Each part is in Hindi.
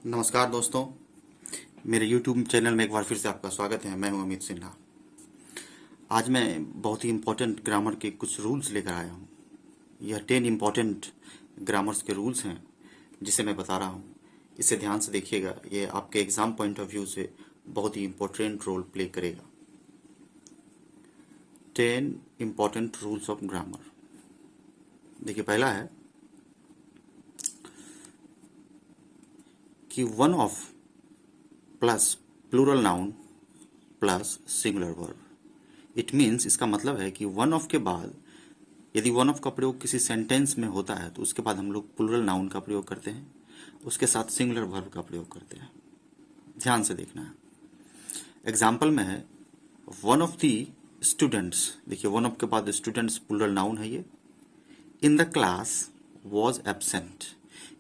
नमस्कार दोस्तों, मेरे YouTube चैनल में एक बार फिर से आपका स्वागत है। मैं हूं अमित सिन्हा। आज मैं बहुत ही इम्पोर्टेंट ग्रामर के कुछ रूल्स लेकर आया हूं। यह 10 इम्पोर्टेंट ग्रामर्स के रूल्स हैं जिसे मैं बता रहा हूं। इसे ध्यान से देखिएगा, ये आपके एग्जाम पॉइंट ऑफ व्यू से बहुत ही इम्पोर्टेंट रोल प्ले करेगा। 10 इम्पोर्टेंट रूल्स ऑफ ग्रामर। देखिए, पहला है कि one of plus plural noun plus singular verb. It means, इसका मतलब है कि वन ऑफ के बाद यदि वन ऑफ का प्रयोग किसी सेंटेंस में होता है तो उसके बाद हम लोग प्लूरल नाउन का प्रयोग करते हैं, उसके साथ सिंगुलर वर्ब का प्रयोग करते हैं। ध्यान से देखना है। एग्जाम्पल में है वन ऑफ दी स्टूडेंट्स। देखिए, वन ऑफ के बाद स्टूडेंट्स प्लूरल नाउन है ये। In the class was absent,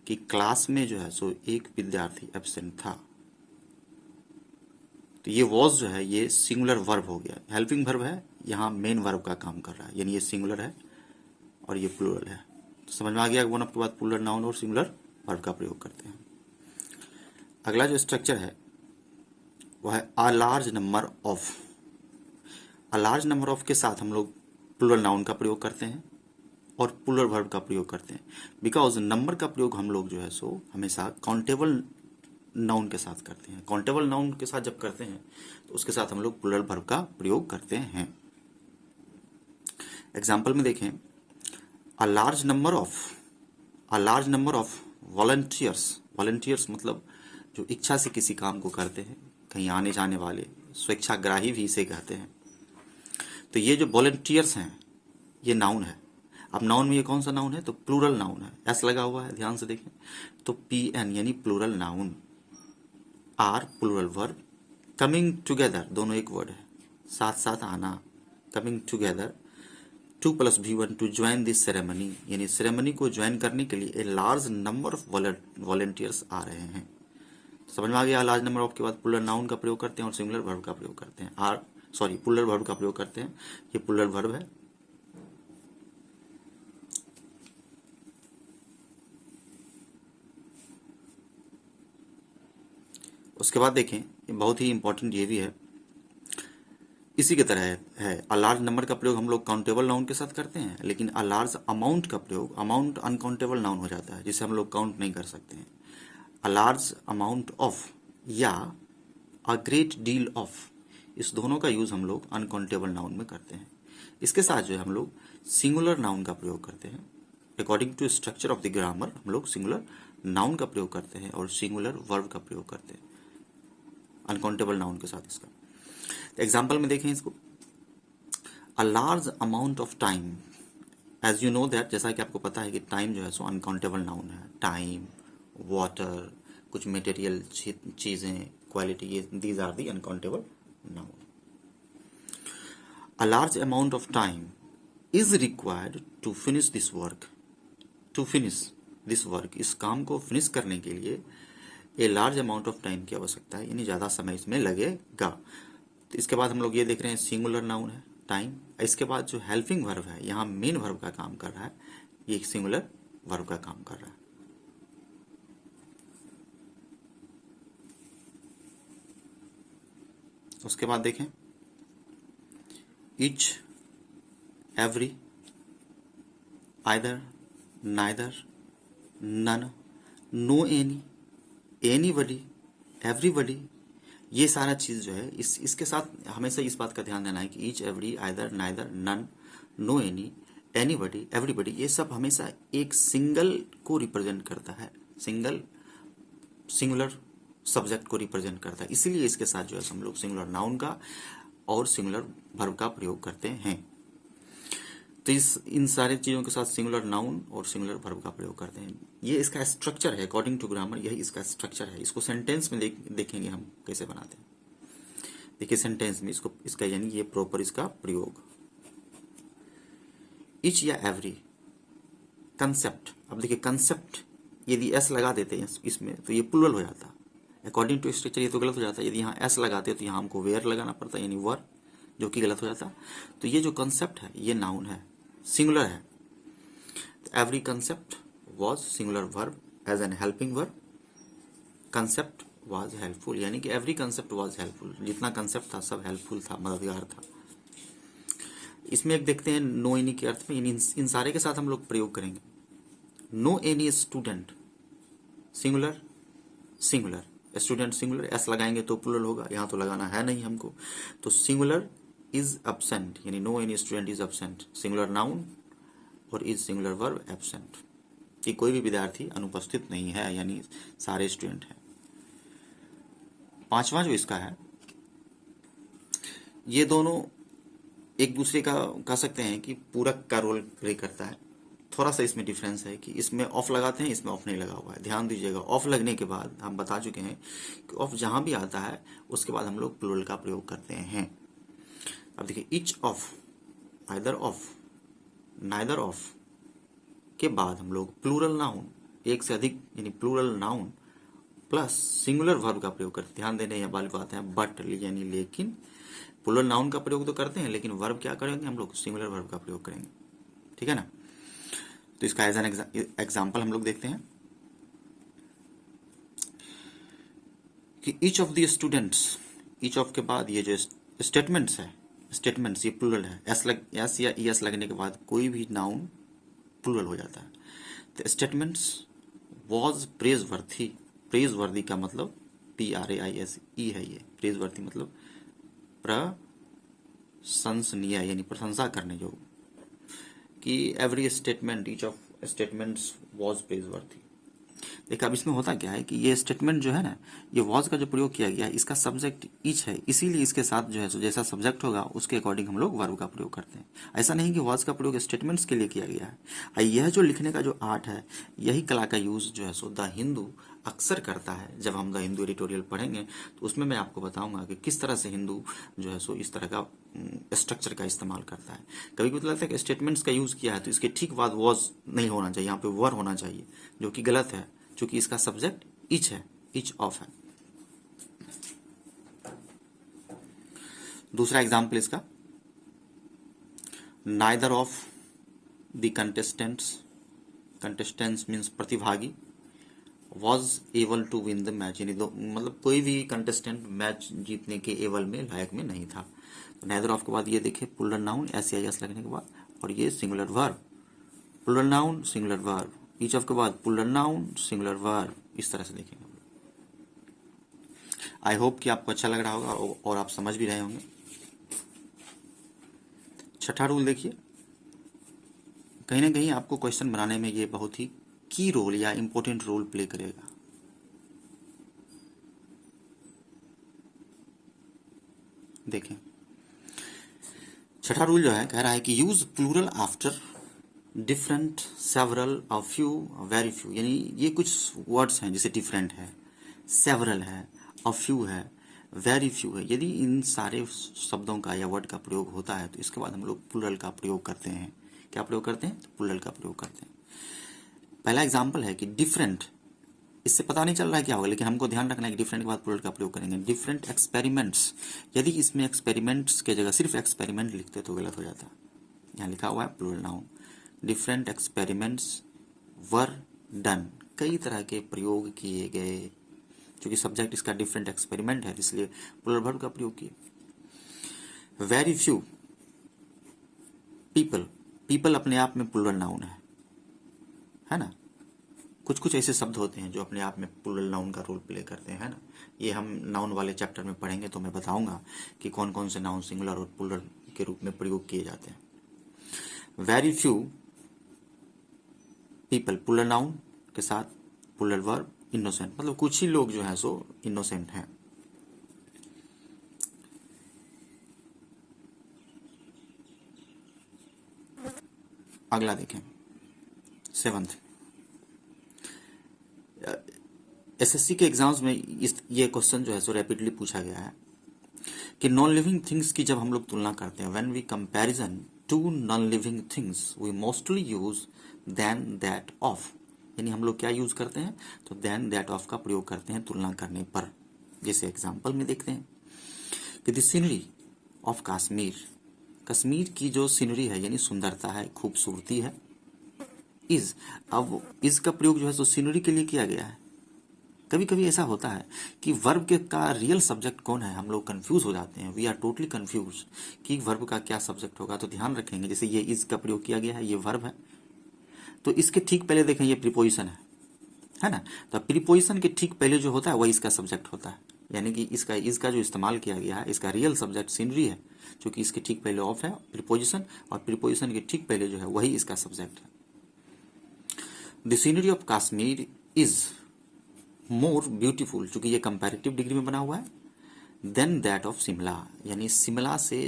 कि क्लास में जो है सो एक विद्यार्थी एब्सेंट था। तो ये वॉज जो है ये सिंगुलर वर्ब हो गया, हेल्पिंग वर्ब है, यहाँ मेन वर्ब का काम कर रहा है, यानी ये सिंगुलर है और ये प्लूरल है। तो समझ में आ गया, वन ऑफ के बाद प्लूरल नाउन और सिंगुलर वर्ब का प्रयोग करते हैं। अगला जो स्ट्रक्चर है वह है a large number of. A large number of के साथ हम लोग प्लूरल नाउन का प्रयोग करते हैं और प्लूरल वर्ब का प्रयोग करते हैं, बिकॉज नंबर का प्रयोग हम लोग जो है सो हमेशा काउंटेबल नाउन के साथ करते हैं। काउंटेबल नाउन के साथ जब करते हैं तो उसके साथ हम लोग प्लूरल वर्ब का प्रयोग करते हैं। एग्जाम्पल में देखें, a large number of volunteers. Volunteers मतलब जो इच्छा से किसी काम को करते हैं, कहीं आने जाने वाले, स्वेच्छाग्राही भी इसे कहते हैं। तो ये जो वॉलंटियर्स हैं ये नाउन है। अब नाउन में ये कौन सा नाउन है? तो प्लूरल नाउन है, एस लगा हुआ है, ध्यान से देखें। तो PN यानी plural noun, or plural verb, coming together दोनों एक वर्ड है, साथ साथ आना, coming together 2 + V1 to join this ceremony, यानी सेरेमनी को ज्वाइन करने के लिए a large number of volunteers आ रहे हैं। समझ में आ गया, लार्ज नंबर ऑफ के बाद प्लूरल नाउन का प्रयोग करते हैं और सिंगुलर वर्ब का प्रयोग करते हैं। प्लूरल वर्ब का प्रयोग करते हैं, ये प्लूरल वर्ब है। उसके बाद देखें, ये बहुत ही इंपॉर्टेंट ये भी है, इसी की तरह है। अ लार्ज नंबर का प्रयोग हम लोग काउंटेबल नाउन के साथ करते हैं, लेकिन अ लार्ज अमाउंट का प्रयोग, अमाउंट अनकाउंटेबल नाउन हो जाता है जिसे हम लोग काउंट नहीं कर सकते हैं। अ लार्ज अमाउंट ऑफ या अ ग्रेट डील ऑफ, इस दोनों का यूज हम लोग अनकाउंटेबल नाउन में करते हैं। इसके साथ जो है हम लोग सिंगुलर नाउन का प्रयोग करते हैं। According to structure of the grammar हम लोग सिंगुलर नाउन का प्रयोग करते हैं और सिंगुलर वर्ब का प्रयोग करते हैं अनकाउंटेबल नाउन के साथ। इसका एग्जाम्पल में देखें इसको, a large amount of time. As you know that, जैसा कि आपको पता है कि टाइम जो है सो अनकाउंटेबल नाउन है। टाइम, वाटर, कुछ मटेरियल चीजें, क्वालिटी, ये these are the uncountable noun. A large amount of time is required to finish this work. To finish this work, इस काम को फिनिश करने के लिए a large amount of time की आवश्यकता है, यानी ज्यादा समय इसमें लगेगा। तो इसके बाद हम लोग ये देख रहे हैं सिंगुलर नाउन है टाइम। इसके बाद जो हेल्पिंग वर्ब है, यहाँ मेन वर्ब का काम कर रहा है, ये सिंगुलर वर्ब का काम कर रहा है। उसके बाद देखें, each, every, either, neither, none, no any, anybody, everybody, ये सारा चीज जो है इसके साथ हमेशा इस बात का ध्यान देना है कि each, every, either, neither, none, no any, anybody, everybody, ये सब हमेशा एक सिंगल को रिप्रेजेंट करता है, सिंगुलर सब्जेक्ट को रिप्रेजेंट करता है। इसीलिए इसके साथ जो है हम लोग सिंगुलर नाउन का और सिंगुलर वर्ब का प्रयोग करते हैं। तो इन सारी चीजों के साथ सिंगुलर नाउन और सिंगुलर वर्ब का प्रयोग करते हैं। ये इसका स्ट्रक्चर है, अकॉर्डिंग टू ग्रामर यही इसका स्ट्रक्चर है। इसको सेंटेंस में देखेंगे हम कैसे बनाते हैं। देखिए, सेंटेंस में इसका यानी ये प्रॉपर इसका प्रयोग, ईच या एवरी, कंसेप्ट। अब देखिए, कंसेप्ट यदि एस लगा देते हैं इसमें तो ये प्लूरल हो जाता। अकॉर्डिंग टू स्ट्रक्चर ये तो गलत हो जाता है, यदि यहाँ एस लगाते तो यहाँ हमको वेयर लगाना पड़ता, यानी वर, जो कि गलत हो जाता। तो ये जो कंसेप्ट है ये नाउन है, सिंगुलर है। Every concept was singular verb as an helping verb, concept was helpful, यानी कि एवरी कंसेप्ट वाज हेल्पफुल, जितना कंसेप्ट था सब हेल्पफुल था, मददगार था। इसमें एक देखते हैं नो एनी के अर्थ में, इन सारे के साथ हम लोग प्रयोग करेंगे। No any student, singular singular, student singular, s लगाएंगे तो प्लूरल होगा, यहाँ तो लगाना है नहीं हमको, तो सिंगुलर इज एब्सेंट, यानी no any student is absent, singular noun और इज सिंगुलर वर्ब एब्सेंट, कि कोई भी विद्यार्थी अनुपस्थित नहीं है, यानी सारे स्टूडेंट हैं। पांचवा जो इसका है, ये दोनों एक दूसरे का कह सकते हैं कि पूरक का रोल प्ले करता है। थोड़ा सा इसमें डिफरेंस है कि इसमें ऑफ लगाते हैं, इसमें ऑफ नहीं लगा हुआ है। ध्यान दीजिएगा, ऑफ लगने के बाद हम बता चुके हैं कि ऑफ जहां भी आता है उसके बाद हम लोग प्लूरल का प्रयोग करते हैं। अब देखिए, each of, either of, neither of के बाद हम लोग प्लूरल नाउन, एक से अधिक यानी plural noun plus singular verb का प्रयोग करते हैं। ध्यान देने वाली बात है, बट यानी लेकिन। प्लूरल नाउन का प्रयोग तो करते हैं, लेकिन वर्ब क्या करेंगे हम लोग, सिंगुलर वर्ब का प्रयोग करेंगे, ठीक है ना। तो इसका एज एन एग्जाम्पल हम लोग देखते हैं कि each of the students, each of के बाद ये जो स्टेटमेंट्स है, स्टेटमेंट्स ये प्लूरल है, एस या एस लगने के बाद कोई भी नाउन प्लूरल हो जाता है। तो statements was praise worthy, praise वर्दी का मतलब PRAISE है, ये प्रेज वर्थी मतलब प्रशंसनीय, यानी प्रशंसा करने योग्य, कि every statement, each of statements was praise worthy. देखिए अब इसमें होता क्या है कि ये स्टेटमेंट जो है ना, ये वॉज का जो प्रयोग किया गया है, इसका सब्जेक्ट ईच है, इसीलिए इसके साथ जो है सो जैसा सब्जेक्ट होगा उसके अकॉर्डिंग हम लोग वर्ब का प्रयोग करते हैं। ऐसा नहीं कि वॉज का प्रयोग स्टेटमेंट्स के लिए किया गया है। यह जो लिखने का जो आर्ट है, यही कला का यूज जो है सो द हिंदू अक्सर करता है। जब हम द हिंदू एडिटोरियल पढ़ेंगे तो उसमें मैं आपको बताऊंगा कि किस तरह से हिंदू जो है सो इस तरह का स्ट्रक्चर का इस्तेमाल करता है। कभी कभी लगता है कि स्टेटमेंट्स का यूज किया है तो इसके ठीक बाद वॉज नहीं होना चाहिए, यहाँ पे वर होना चाहिए, जो कि गलत है, क्योंकि इसका सब्जेक्ट ईच है, ईच ऑफ है। दूसरा एग्जाम्पल इसका, neither of the contestants, contestants means प्रतिभागी, was able to win the match, यानी मतलब कोई भी कंटेस्टेंट मैच जीतने के एबल में, लायक में नहीं था। तो नाइदर ऑफ के बाद ये देखिए प्लूरल नाउन, SEIS लगने के बाद, और ये singular verb, plural noun singular verb, each of के बाद प्लूरल नाउन सिंगुलर वर्ब, इस तरह से देखेंगे। आई होप कि आपको अच्छा लग रहा होगा और आप समझ भी रहे होंगे। छठा रूल देखिए, कहीं ना कहीं आपको क्वेश्चन बनाने में ये बहुत ही की रोल या इंपॉर्टेंट रोल प्ले करेगा। देखें, छठा रूल जो है कह रहा है कि use plural after different, several, a few, very few, यानी ये कुछ वर्ड्स हैं जैसे डिफरेंट है, सेवरल है, अ फ्यू है, वेरी फ्यू है। यदि इन सारे शब्दों का या वर्ड का प्रयोग होता है तो इसके बाद हम लोग प्लूरल का प्रयोग करते हैं। क्या प्रयोग करते हैं? तो प्लूरल का प्रयोग करते हैं। पहला एग्जाम्पल है कि डिफरेंट, इससे पता नहीं चल रहा है क्या होगा, लेकिन हमको ध्यान रखना है कि डिफरेंट के बाद प्लूरल का प्रयोग करेंगे। डिफरेंट एक्सपेरिमेंट्स, यदि इसमें एक्सपेरिमेंट्स के जगह सिर्फ एक्सपेरिमेंट लिखते तो गलत हो जाता। यहाँ लिखा हुआ है plural noun, different experiments were done, कई तरह के प्रयोग किए गए। क्योंकि सब्जेक्ट इसका डिफरेंट एक्सपेरिमेंट है इसलिए प्लूरल वर्ब का प्रयोग किए। वेरी फ्यू पीपल, पीपल अपने आप में प्लूरल नाउन है ना। कुछ कुछ ऐसे शब्द होते हैं जो अपने आप में प्लूरल नाउन का रोल प्ले करते हैं, है ना। ये हम नाउन वाले चैप्टर में पढ़ेंगे तो मैं बताऊंगा कि कौन कौन से नाउन सिंगुलर और प्लूरल के रूप में प्रयोग किए जाते हैं। Very few people, plural noun के साथ प्लूरल वर्ब इनोसेंट, मतलब कुछ ही लोग जो हैं सो इनोसेंट हैं। अगला देखें, सेवंथ, SSC के एग्जाम्स में ये क्वेश्चन जो है सो रैपिडली पूछा गया है कि नॉन लिविंग थिंग्स की जब हम लोग तुलना करते हैं, when we comparison to non living things we mostly use than that of, यानी हम लोग क्या यूज करते हैं? तो देन दैट ऑफ का प्रयोग करते हैं तुलना करने पर। जैसे एग्जाम्पल में देखते हैं कि the scenery of Kashmir, Kashmir की जो सीनरी है यानी सुंदरता है, खूबसूरती है, इज, अब इज का प्रयोग जो है सो सीनरी के लिए किया गया है, कभी कभी ऐसा होता है कि वर्ब के का रियल सब्जेक्ट कौन है, हम लोग कंफ्यूज हो जाते हैं, वी आर टोटली कंफ्यूज कि वर्ब का क्या सब्जेक्ट होगा। तो ध्यान रखेंगे, जैसे ये इज का प्रयोग किया गया है, ये वर्ब है, तो इसके ठीक पहले देखें ये प्रीपोजिशन है ना। तो प्रीपोजिशन के ठीक पहले जो होता है वही इसका सब्जेक्ट होता है, यानी कि इसका जो इस्तेमाल किया गया है, इसका रियल सब्जेक्ट सीनरी है, क्योंकि इसके ठीक पहले ऑफ है प्रीपोजिशन, और प्रीपोजिशन के ठीक पहले जो है वही इसका सब्जेक्ट है। The scenery of Kashmir is more beautiful, चूंकि ये कंपैरेटिव डिग्री में बना हुआ है, देन दैट ऑफ शिमला, यानी शिमला से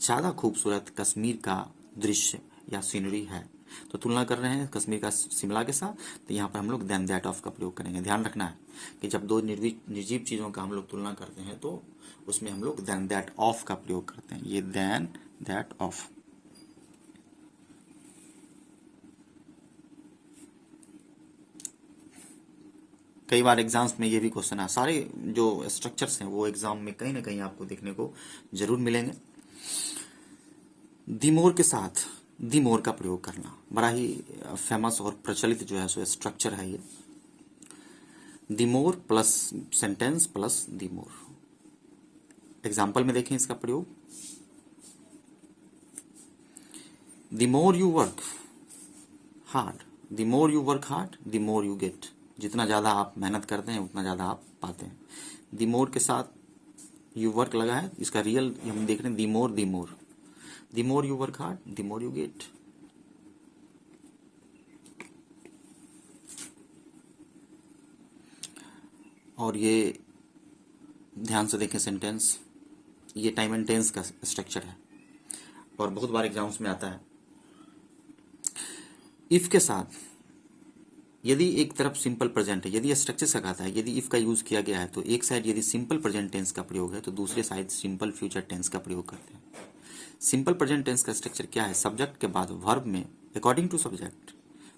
ज़्यादा खूबसूरत कश्मीर का दृश्य या सीनरी है। तो तुलना कर रहे हैं कश्मीर का शिमला के साथ, तो यहाँ पर हम लोग देन दैट ऑफ का प्रयोग करेंगे। ध्यान रखना है कि जब दो निर्जीव चीज़ों का हम लोग तुलना करते हैं तो उसमें हम लोग देन दैट ऑफ का प्रयोग करते हैं, ये देन दैट ऑफ। कई बार एग्जाम्स में ये भी क्वेश्चन है, सारे जो स्ट्रक्चर्स हैं वो एग्जाम में कहीं ना कहीं आपको देखने को जरूर मिलेंगे। दिमोर के साथ दिमोर का प्रयोग करना बड़ा ही फेमस और प्रचलित जो है सो स्ट्रक्चर है ये, दिमोर प्लस सेंटेंस प्लस दिमोर। एग्जाम्पल में देखें इसका प्रयोग, the more you work hard, the more you work hard the more you get, जितना ज़्यादा आप मेहनत करते हैं उतना ज़्यादा आप पाते हैं। द मोर के साथ यू वर्क लगा है, इसका रियल हम देख रहे हैं the more the more you work hard the more you get. और ये ध्यान से देखें सेंटेंस, ये टाइम एंड टेंस का स्ट्रक्चर है और बहुत बार एग्जाम्स में आता है। इफ के साथ यदि एक तरफ सिंपल प्रेजेंट है, यदि स्ट्रक्चर से कहता है, यदि इफ का यूज किया गया है तो एक साइड यदि सिंपल प्रेजेंट टेंस का प्रयोग है तो दूसरे साइड सिंपल फ्यूचर टेंस का प्रयोग करते हैं। सिंपल प्रेजेंट टेंस का स्ट्रक्चर क्या है, सब्जेक्ट के बाद वर्ब में अकॉर्डिंग टू सब्जेक्ट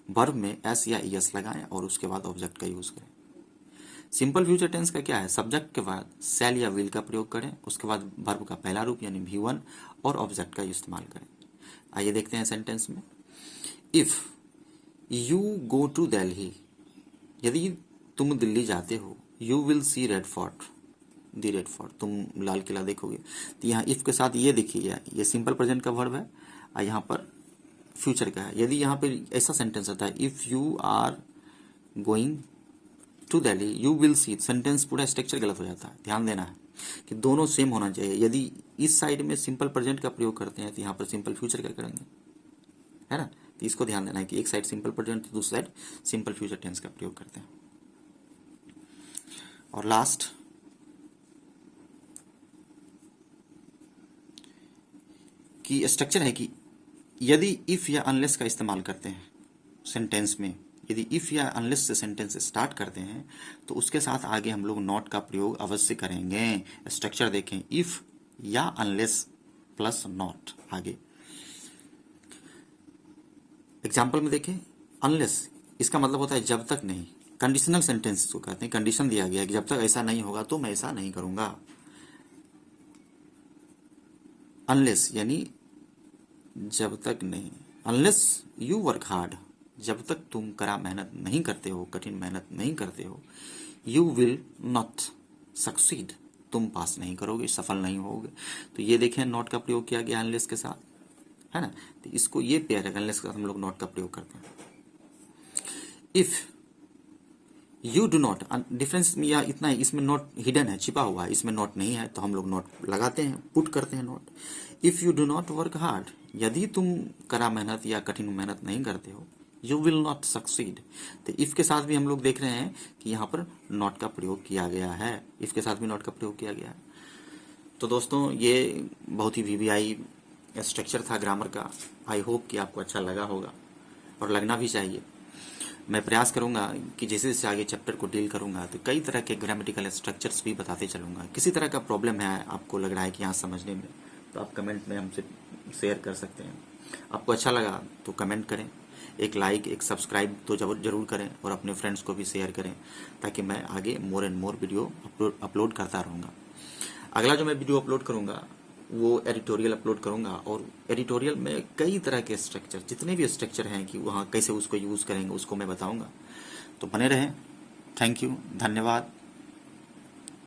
वर्ब में एस या ईएस लगाएं और उसके बाद ऑब्जेक्ट का यूज करें। सिंपल फ्यूचर टेंस का क्या है, सब्जेक्ट के बाद शैल या विल का प्रयोग करें, उसके बाद वर्ब का पहला रूप यानी V1 और ऑब्जेक्ट का इस्तेमाल करें। आइए देखते हैं सेंटेंस में, if you go to Delhi, यदि तुम दिल्ली जाते हो, you will see red fort the red fort, तुम लाल किला देखोगे। तो यहाँ इफ के साथ ये देखिए, ये सिंपल प्रेजेंट का वर्ब है और यहाँ पर फ्यूचर का है। यदि यहाँ पे ऐसा सेंटेंस आता है, if you are going to Delhi you will see, sentence पूरा स्ट्रक्चर गलत हो जाता है। ध्यान देना है कि दोनों सेम होना चाहिए। यदि इस साइड में सिंपल प्रेजेंट का प्रयोग करते हैं तो यहाँ पर सिंपल फ्यूचर का करेंगे, है ना। तो इसको ध्यान देना है कि एक साइड सिंपल प्रेजेंट तो दूसरी साइड सिंपल फ्यूचर टेंस का प्रयोग करते हैं। और लास्ट की स्ट्रक्चर है कि यदि इफ या अनलेस का इस्तेमाल करते हैं सेंटेंस में, यदि इफ या अनलेस से सेंटेंस स्टार्ट करते हैं तो उसके साथ आगे हम लोग नॉट का प्रयोग अवश्य करेंगे। स्ट्रक्चर देखें, इफ या अनलेस प्लस नॉट आगे। एग्जाम्पल में देखें, अनलेस इसका मतलब होता है जब तक नहीं, कंडीशनल सेंटेंस को कहते हैं, कंडीशन दिया गया है कि जब तक ऐसा नहीं होगा तो मैं ऐसा नहीं करूंगा। अनलेस यानी जब तक नहीं, अनलेस यू वर्क हार्ड, जब तक तुम कड़ा मेहनत नहीं करते हो, कठिन मेहनत नहीं करते हो, यू विल नॉट सक्सीड, तुम पास नहीं करोगे, सफल नहीं होगे। तो ये देखें नॉट का प्रयोग किया गया अनलेस के साथ, है ना। तो इसको ये पेयर है, अनलेस के साथ हम लोग नॉट का प्रयोग करते हैं। If you do not, difference या इतना है, इसमें नॉट हिडन है, छिपा हुआ है, इसमें नॉट नहीं है तो हम लोग नॉट लगाते हैं, पुट करते हैं not. If you do not work hard, यदि तुम कड़ा मेहनत या कठिन मेहनत नहीं करते हो, यू विल नॉट सक्सीड। तो इफ के साथ भी हम लोग देख रहे हैं कि यहाँ पर नॉट का प्रयोग किया गया है, इफ के साथ भी नॉट का प्रयोग किया गया है। तो दोस्तों ये बहुत ही VBI स्ट्रक्चर था ग्रामर का। आई होप कि आपको अच्छा लगा होगा और लगना भी चाहिए। मैं प्रयास करूंगा कि जैसे जैसे आगे चैप्टर को डील करूंगा तो कई तरह के ग्रामेटिकल स्ट्रक्चर्स भी बताते चलूंगा। किसी तरह का प्रॉब्लम है आपको लग रहा है कि यहाँ समझने में, तो आप कमेंट में हमसे शेयर कर सकते हैं। आपको अच्छा लगा तो कमेंट करें, एक लाइक एक सब्सक्राइब तो जरूर करें और अपने फ्रेंड्स को भी शेयर करें, ताकि मैं आगे more and more video upload करता रहूँगा। अगला जो मैं वीडियो अपलोड करूँगा वो एडिटोरियल अपलोड करूँगा, और एडिटोरियल में कई तरह के स्ट्रक्चर, जितने भी स्ट्रक्चर हैं कि वहाँ कैसे उसको यूज़ करेंगे उसको मैं बताऊँगा। तो बने रहें, थैंक यू, धन्यवाद।